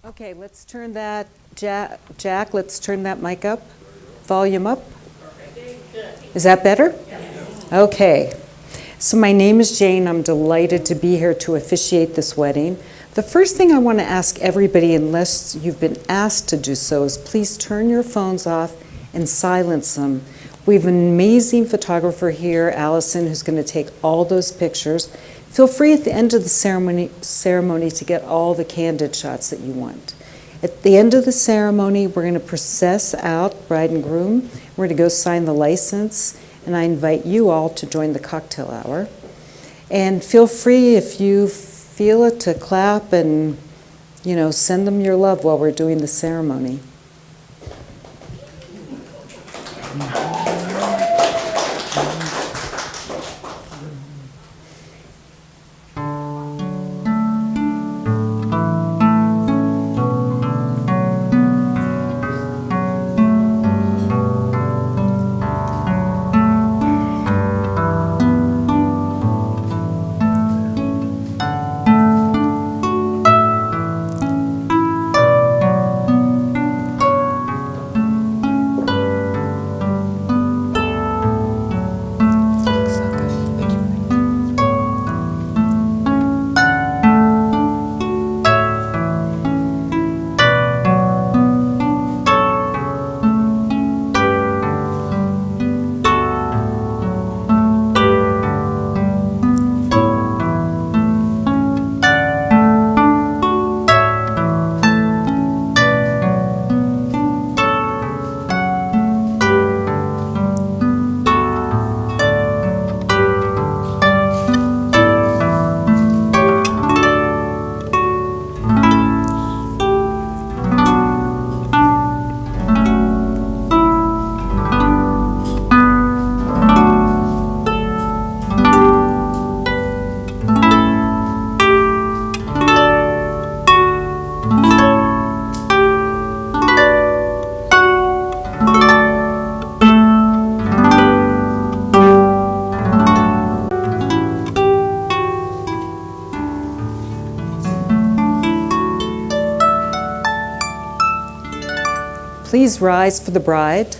Okay, let's turn that, Jack, let's turn that mic up, volume up. Is that better? Okay. So my name is Jane. I'm delighted to be here to officiate this wedding. The first thing I want to ask everybody, unless you've been asked to do so, is please turn your phones off and silence them. We have an amazing photographer here, Allison, who's going to take all those pictures. Feel free at the end of the ceremony to get all the candid shots that you want. At the end of the ceremony, we're going to process out bride and groom. We're going to go sign the license, and I invite you all to join the cocktail hour. And feel free, if you feel it, to clap and, send them your love while we're doing the ceremony. Please rise for the bride.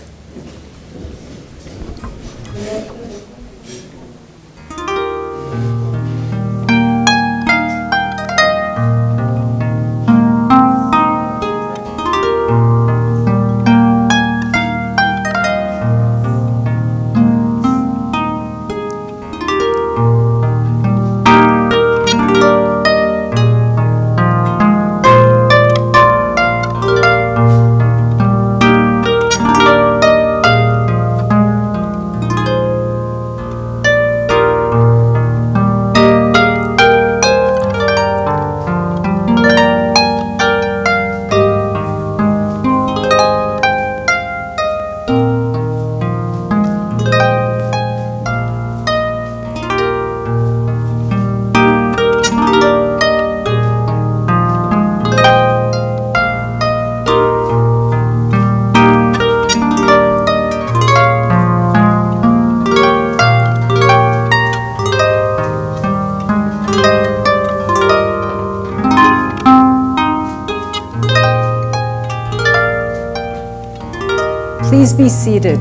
Please be seated.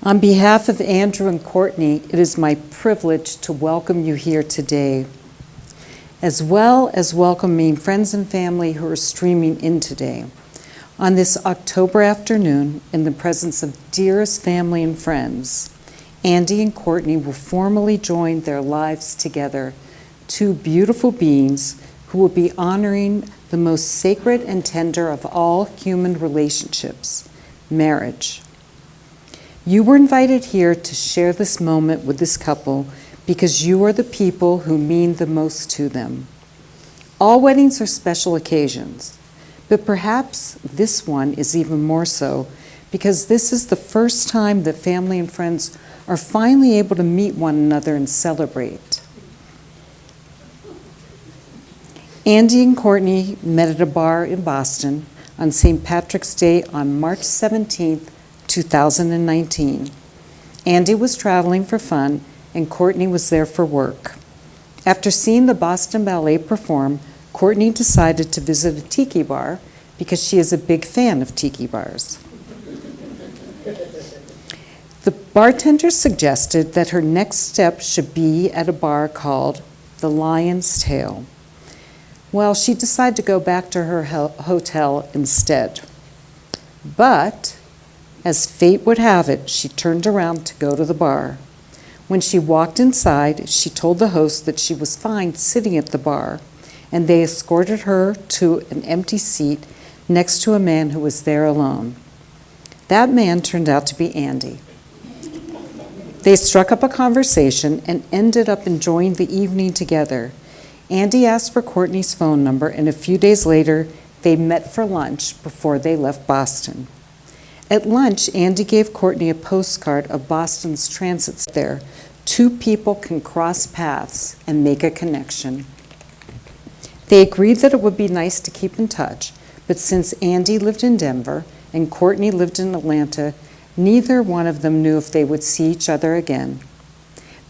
On behalf of Andrew and Courtney, it is my privilege to welcome you here today, as well as welcoming friends and family who are streaming in today. On this October afternoon, in the presence of dearest family and friends, Andy and Courtney will formally join their lives together, two beautiful beings who will be honoring the most sacred and tender of all human relationships, marriage. You were invited here to share this moment with this couple because you are the people who mean the most to them. All weddings are special occasions, but perhaps this one is even more so because this is the first time that family and friends are finally able to meet one another and celebrate. Andy and Courtney met at a bar in Boston on St. Patrick's Day on March 17, 2019. Andy was traveling for fun, and Courtney was there for work. After seeing the Boston Ballet perform, Courtney decided to visit a tiki bar because she is a big fan of tiki bars. The bartender suggested that her next step should be at a bar called the Lion's Tail. Well, she decided to go back to her hotel instead. But, as fate would have it, she turned around to go to the bar. When she walked inside, she told the host that she was fine sitting at the bar, and they escorted her to an empty seat next to a man who was there alone. That man turned out to be Andy. They struck up a conversation and ended up enjoying the evening together. Andy asked for Courtney's phone number, and a few days later, they met for lunch before they left Boston. At lunch, Andy gave Courtney a postcard of Boston's transit there. Two people can cross paths and make a connection. They agreed that it would be nice to keep in touch, but since Andy lived in Denver and Courtney lived in Atlanta, neither one of them knew if they would see each other again.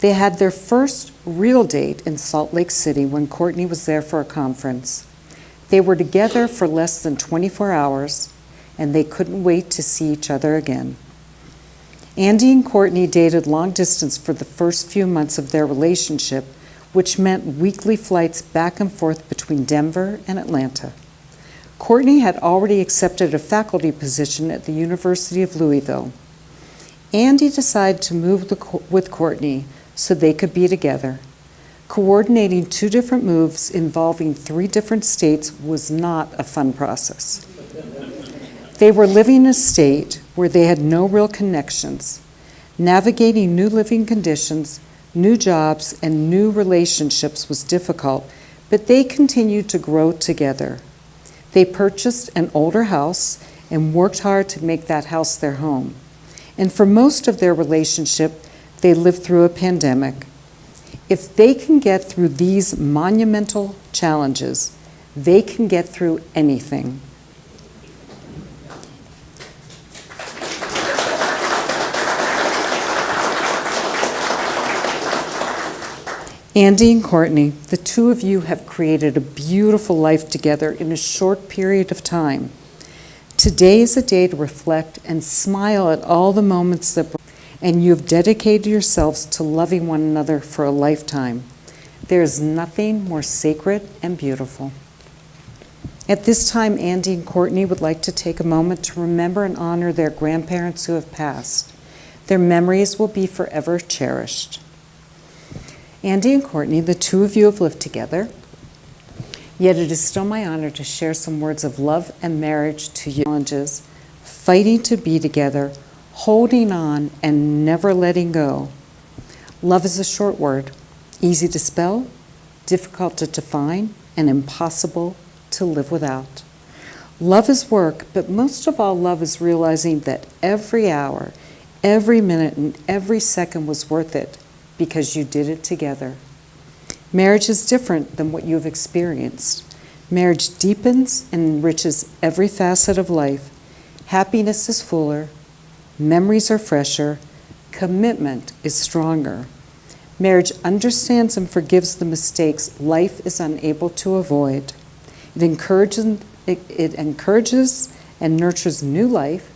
They had their first real date in Salt Lake City when Courtney was there for a conference. They were together for less than 24 hours, and they couldn't wait to see each other again. Andy and Courtney dated long distance for the first few months of their relationship, which meant weekly flights back and forth between Denver and Atlanta. Courtney had already accepted a faculty position at the University of Louisville. Andy decided to move with Courtney so they could be together. Coordinating 2 different moves involving 3 different states was not a fun process. They were living in a state where they had no real connections. Navigating new living conditions, new jobs, and new relationships was difficult, but they continued to grow together. They purchased an older house and worked hard to make that house their home. And for most of their relationship, they lived through a pandemic. If they can get through these monumental challenges, they can get through anything. Andy and Courtney, the 2 of you have created a beautiful life together in a short period of time. Today is a day to reflect and smile at all the moments and you have dedicated yourselves to loving one another for a lifetime. There is nothing more sacred and beautiful. At this time, Andy and Courtney would like to take a moment to remember and honor their grandparents who have passed. Their memories will be forever cherished. Andy and Courtney, the 2 of you have lived together, yet it is still my honor to share some words of love and marriage to you. Challenges, fighting to be together, holding on, and never letting go. Love is a short word, easy to spell, difficult to define, and impossible to live without. Love is work, but most of all, love is realizing that every hour, every minute, and every second was worth it because you did it together. Marriage is different than what you've experienced. Marriage deepens and enriches every facet of life. Happiness is fuller, memories are fresher, commitment is stronger. Marriage understands and forgives the mistakes life is unable to avoid. It encourages and nurtures new life,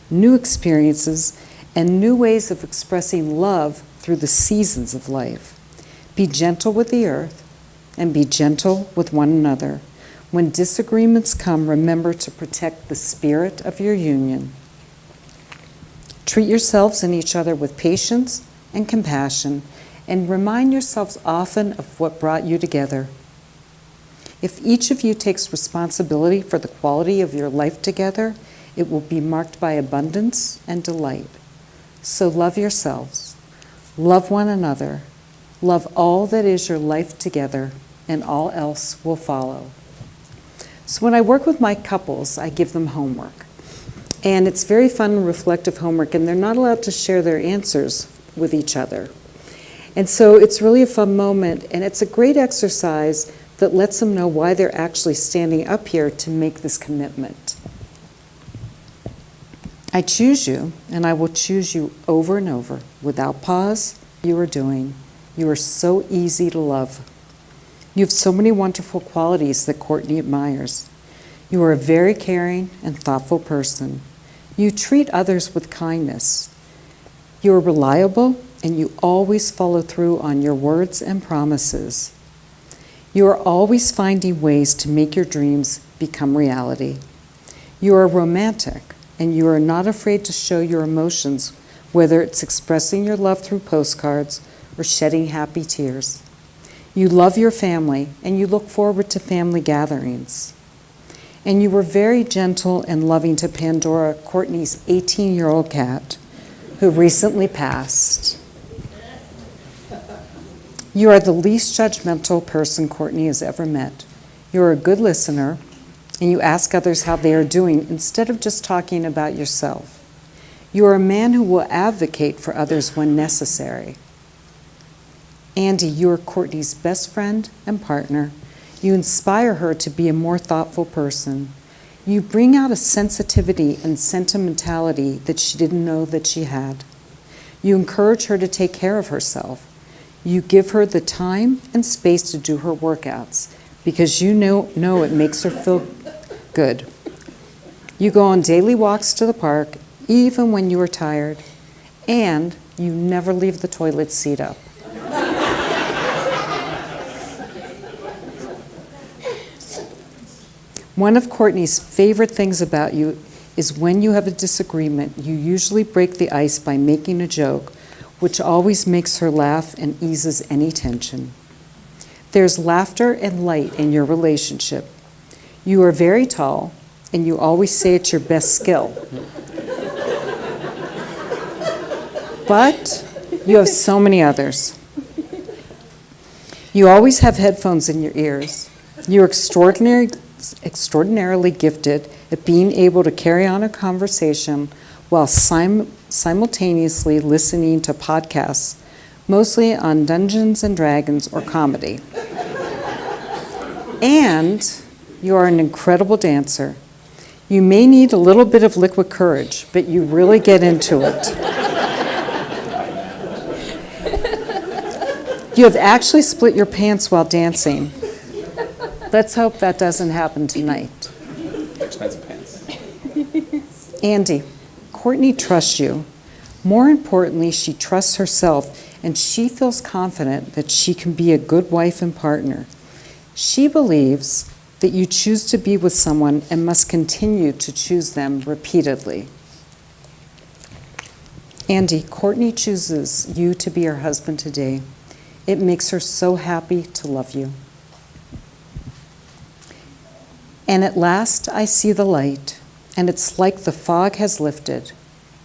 new experiences, and new ways of expressing love through the seasons of life. Be gentle with the earth and be gentle with one another. When disagreements come, remember to protect the spirit of your union. Treat yourselves and each other with patience and compassion, and remind yourselves often of what brought you together. If each of you takes responsibility for the quality of your life together, it will be marked by abundance and delight. So love yourselves, love one another, love all that is your life together, and all else will follow. So when I work with my couples, I give them homework. And it's very fun and reflective homework, and they're not allowed to share their answers with each other. And so it's really a fun moment, and it's a great exercise that lets them know why they're actually standing up here to make this commitment. I choose you, and I will choose you over and over, without pause. You are doing. You are so easy to love. You have so many wonderful qualities that Courtney admires. You are a very caring and thoughtful person. You treat others with kindness. You are reliable, and you always follow through on your words and promises. You are always finding ways to make your dreams become reality. You are romantic, and you are not afraid to show your emotions, whether it's expressing your love through postcards or shedding happy tears. You love your family, and you look forward to family gatherings. And you were very gentle and loving to Pandora, Courtney's 18-year-old cat, who recently passed. You are the least judgmental person Courtney has ever met. You are a good listener, and you ask others how they are doing instead of just talking about yourself. You are a man who will advocate for others when necessary. Andy, you are Courtney's best friend and partner. You inspire her to be a more thoughtful person. You bring out a sensitivity and sentimentality that she didn't know that she had. You encourage her to take care of herself. You give her the time and space to do her workouts because you know it makes her feel good. You go on daily walks to the park, even when you are tired, and you never leave the toilet seat up. One of Courtney's favorite things about you is when you have a disagreement, you usually break the ice by making a joke, which always makes her laugh and eases any tension. There's laughter and light in your relationship. You are very tall, and you always say it's your best skill. But you have so many others. You always have headphones in your ears. You're extraordinarily gifted at being able to carry on a conversation while simultaneously listening to podcasts, mostly on Dungeons and Dragons or comedy. And you are an incredible dancer. You may need a little bit of liquid courage, but you really get into it. You have actually split your pants while dancing. Let's hope that doesn't happen tonight. Expensive pants. Andy, Courtney trusts you. More importantly, she trusts herself, and she feels confident that she can be a good wife and partner. She believes that you choose to be with someone and must continue to choose them repeatedly. Andy, Courtney chooses you to be her husband today. It makes her so happy to love you. And at last I see the light, and it's like the fog has lifted.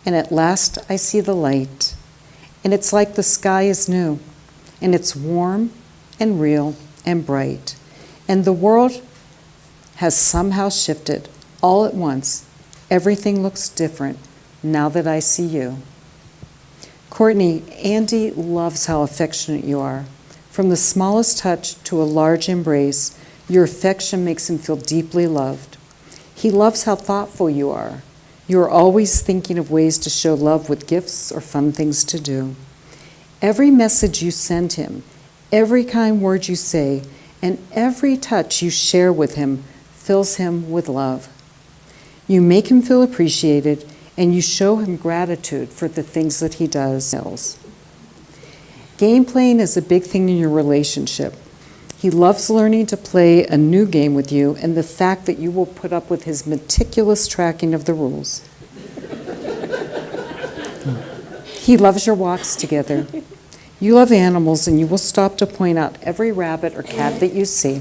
And at last I see the light, and it's like the sky is new, and it's warm and real and bright. And the world has somehow shifted all at once. Everything looks different now that I see you. Courtney, Andy loves how affectionate you are. From the smallest touch to a large embrace, your affection makes him feel deeply loved. He loves how thoughtful you are. You are always thinking of ways to show love with gifts or fun things to do. Every message you send him, every kind word you say, and every touch you share with him fills him with love. You make him feel appreciated, and you show him gratitude for the things that he does. Game playing is a big thing in your relationship. He loves learning to play a new game with you and the fact that you will put up with his meticulous tracking of the rules. He loves your walks together. You love animals, and you will stop to point out every rabbit or cat that you see.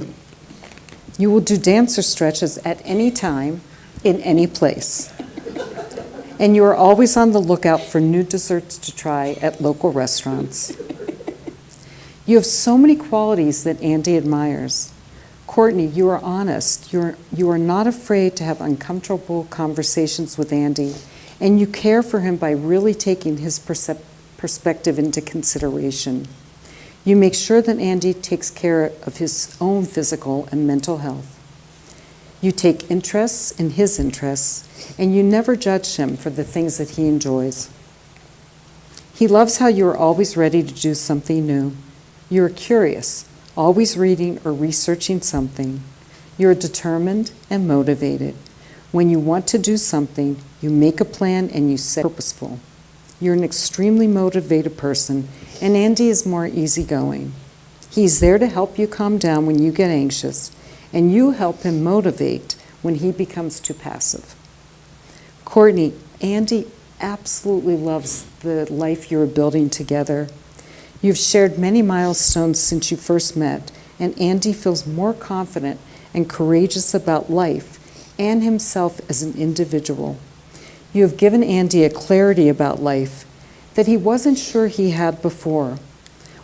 You will do dancer stretches at any time, in any place. And you are always on the lookout for new desserts to try at local restaurants. You have so many qualities that Andy admires. Courtney, you are honest. You are not afraid to have uncomfortable conversations with Andy, and you care for him by really taking his perspective into consideration. You make sure that Andy takes care of his own physical and mental health. You take interest in his interests, and you never judge him for the things that he enjoys. He loves how you are always ready to do something new. You are curious, always reading or researching something. You are determined and motivated. When you want to do something, you make a plan and you set purposeful. You're an extremely motivated person, and Andy is more easygoing. He's there to help you calm down when you get anxious, and you help him motivate when he becomes too passive. Courtney, Andy absolutely loves the life you are building together. You've shared many milestones since you first met, and Andy feels more confident and courageous about life and himself as an individual. You have given Andy a clarity about life that he wasn't sure he had before.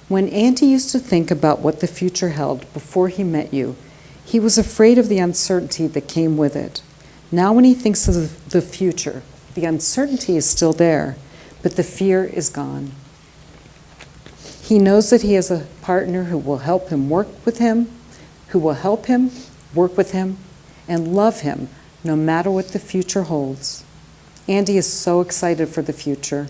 When Andy used to think about what the future held before he met you, he was afraid of the uncertainty that came with it. Now when he thinks of the future, the uncertainty is still there, but the fear is gone. He knows that he has a partner who will help him work with him, and love him no matter what the future holds. Andy is so excited for the future.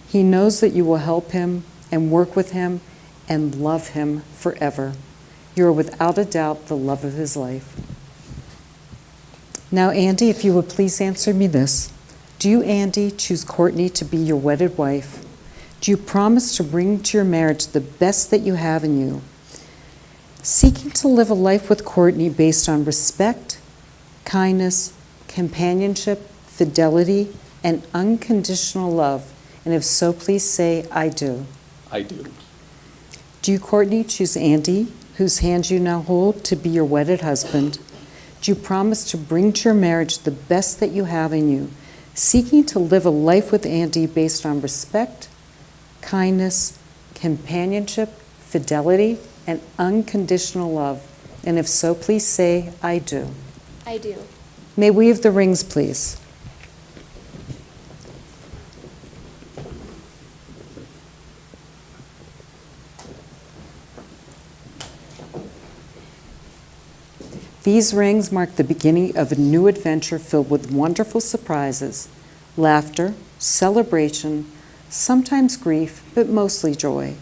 He knows that you will help him and work with him and love him forever. You are without a doubt the love of his life. Now, Andy, if you would please answer me this. Do you, Andy, choose Courtney to be your wedded wife? Do you promise to bring to your marriage the best that you have in you? Seeking to live a life with Courtney based on respect, kindness, companionship, fidelity, and unconditional love. And if so, please say, I do. I do. Do you, Courtney, choose Andy, whose hand you now hold, to be your wedded husband? Do you promise to bring to your marriage the best that you have in you, seeking to live a life with Andy based on respect, kindness, companionship, fidelity, and unconditional love? And if so, please say, I do. I do. May we have the rings, please? These rings mark the beginning of a new adventure filled with wonderful surprises, laughter, celebration, sometimes grief, but mostly joy.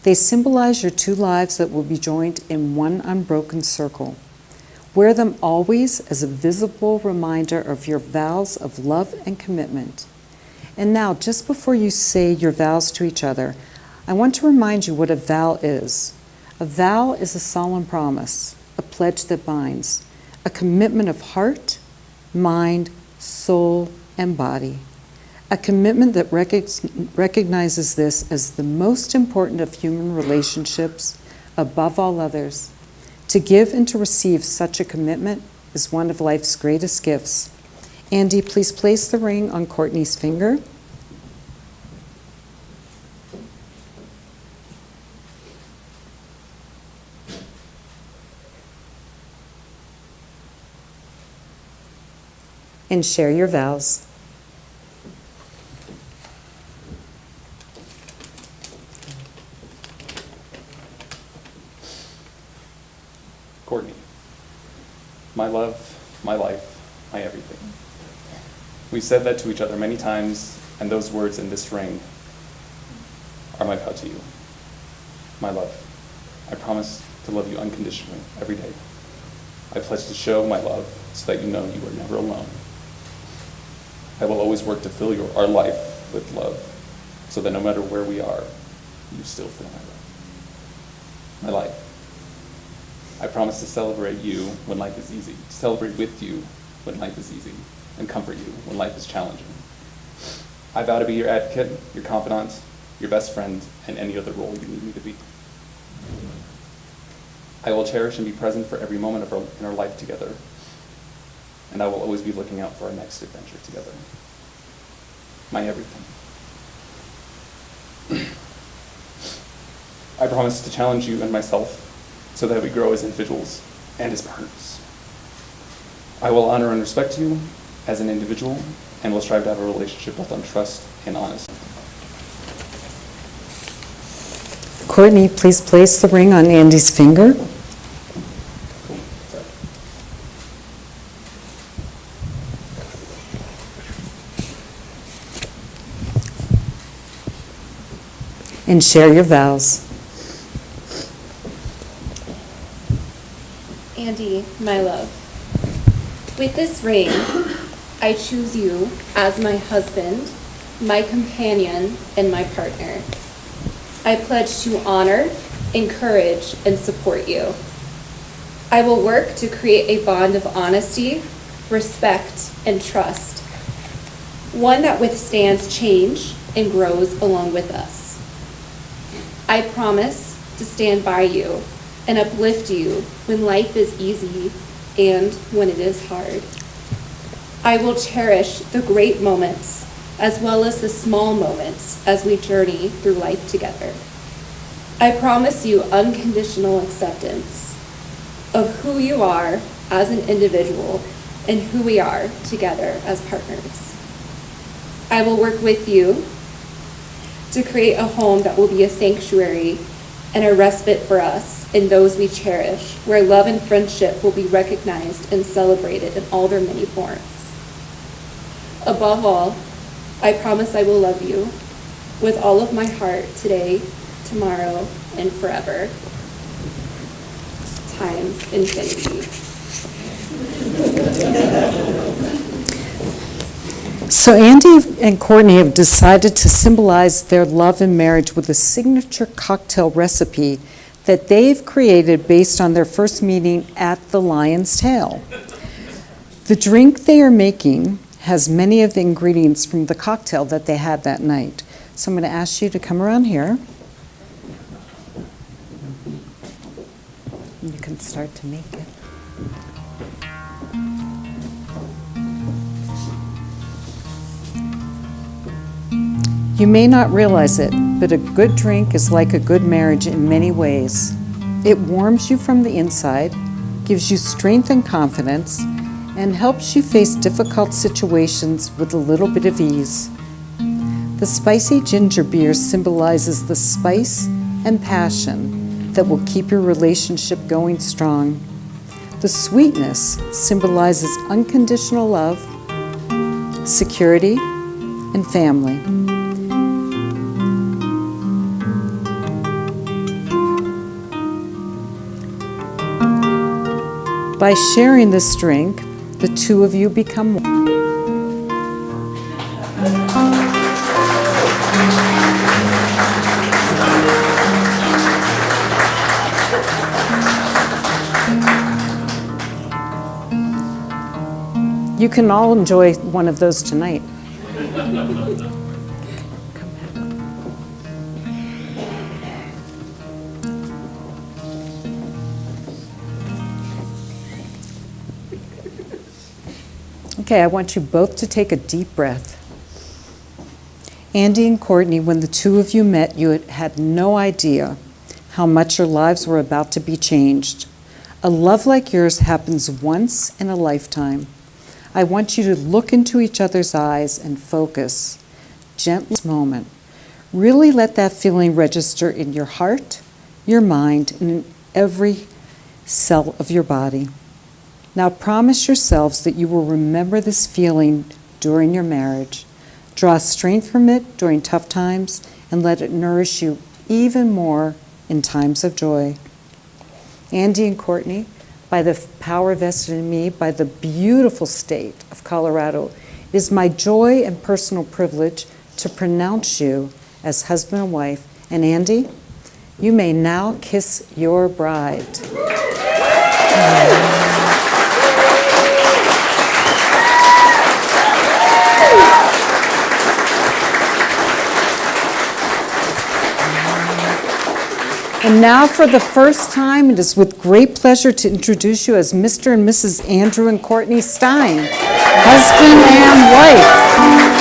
They symbolize your two lives that will be joined in one unbroken circle. Wear them always as a visible reminder of your vows of love and commitment. And now, just before you say your vows to each other, I want to remind you what a vow is. A vow is a solemn promise, a pledge that binds, a commitment of heart, mind, soul, and body. A commitment that recognizes this as the most important of human relationships, above all others. To give and to receive such a commitment is one of life's greatest gifts. Andy, please place the ring on Courtney's finger. And share your vows. Courtney, my love, my life, my everything. We've said that to each other many times, and those words in this ring are my vow to you. My love, I promise to love you unconditionally every day. I pledge to show my love so that you know you are never alone. I will always work to fill our life with love so that no matter where we are, you still feel my love. My life. I promise to celebrate you when life is easy, to celebrate with you when life is easy, and comfort you when life is challenging. I vow to be your advocate, your confidant, your best friend, and any other role you need me to be. I will cherish and be present for every moment in our life together, and I will always be looking out for our next adventure together. My everything. I promise to challenge you and myself so that we grow as individuals and as partners. I will honor and respect you as an individual and will strive to have a relationship built on trust and honesty. Courtney, please place the ring on Andy's finger. And share your vows. Andy, my love, with this ring, I choose you as my husband, my companion, and my partner. I pledge to honor, encourage, and support you. I will work to create a bond of honesty, respect, and trust, one that withstands change and grows along with us. I promise to stand by you and uplift you when life is easy and when it is hard. I will cherish the great moments as well as the small moments as we journey through life together. I promise you unconditional acceptance of who you are as an individual and who we are together as partners. I will work with you to create a home that will be a sanctuary and a respite for us and those we cherish, where love and friendship will be recognized and celebrated in all their many forms. Above all, I promise I will love you with all of my heart today, tomorrow, and forever, times infinity. So Andy and Courtney have decided to symbolize their love and marriage with a signature cocktail recipe that they've created based on their first meeting at the Lion's Tail. The drink they are making has many of the ingredients from the cocktail that they had that night. So I'm going to ask you to come around here. You can start to make it. You may not realize it, but a good drink is like a good marriage in many ways. It warms you from the inside, gives you strength and confidence, and helps you face difficult situations with a little bit of ease. The spicy ginger beer symbolizes the spice and passion that will keep your relationship going strong. The sweetness symbolizes unconditional love, security, and family. By sharing this drink, the two of you become one. You can all enjoy one of those tonight. Okay, I want you both to take a deep breath. Andy and Courtney, when the two of you met, you had no idea how much your lives were about to be changed. A love like yours happens once in a lifetime. I want you to look into each other's eyes and focus gently this moment. Really let that feeling register in your heart, your mind, and in every cell of your body. Now promise yourselves that you will remember this feeling during your marriage. Draw strength from it during tough times and let it nourish you even more in times of joy. Andy and Courtney, by the power vested in me by the beautiful state of Colorado, it is my joy and personal privilege to pronounce you as husband and wife. And Andy, you may now kiss your bride. And now for the first time, it is with great pleasure to introduce you as Mr. and Mrs. Andrew and Courtney Stein, husband and wife.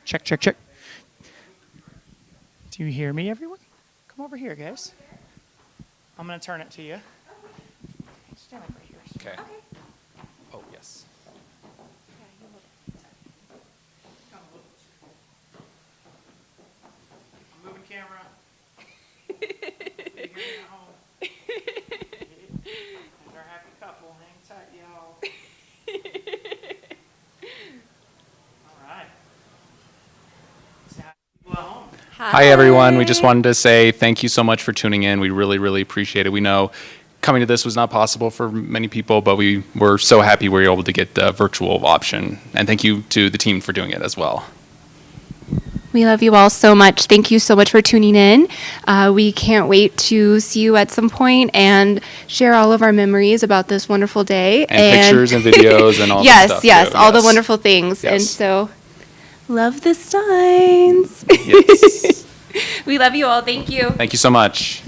Check, check, check. Do you hear me, everyone? Come over here, guys. I'm going to turn it to you. Stand like right here. Okay. Oh, yes. I'm moving camera. You hear me at home? There's our happy couple. Hang tight, y'all. All right. Say hi to people at home. Hi, everyone. We just wanted to say thank you so much for tuning in. We really, really appreciate it. We know coming to this was not possible for many people, but we were so happy we were able to get the virtual option. And thank you to the team for doing it as well. We love you all so much. Thank you so much for tuning in. We can't wait to see you at some point and share all of our memories about this wonderful day. And pictures and videos and all that stuff. Yes, too. all the wonderful things. And Yes. so, love the Steins. Yes. We love you all. Thank you. Thank you so much.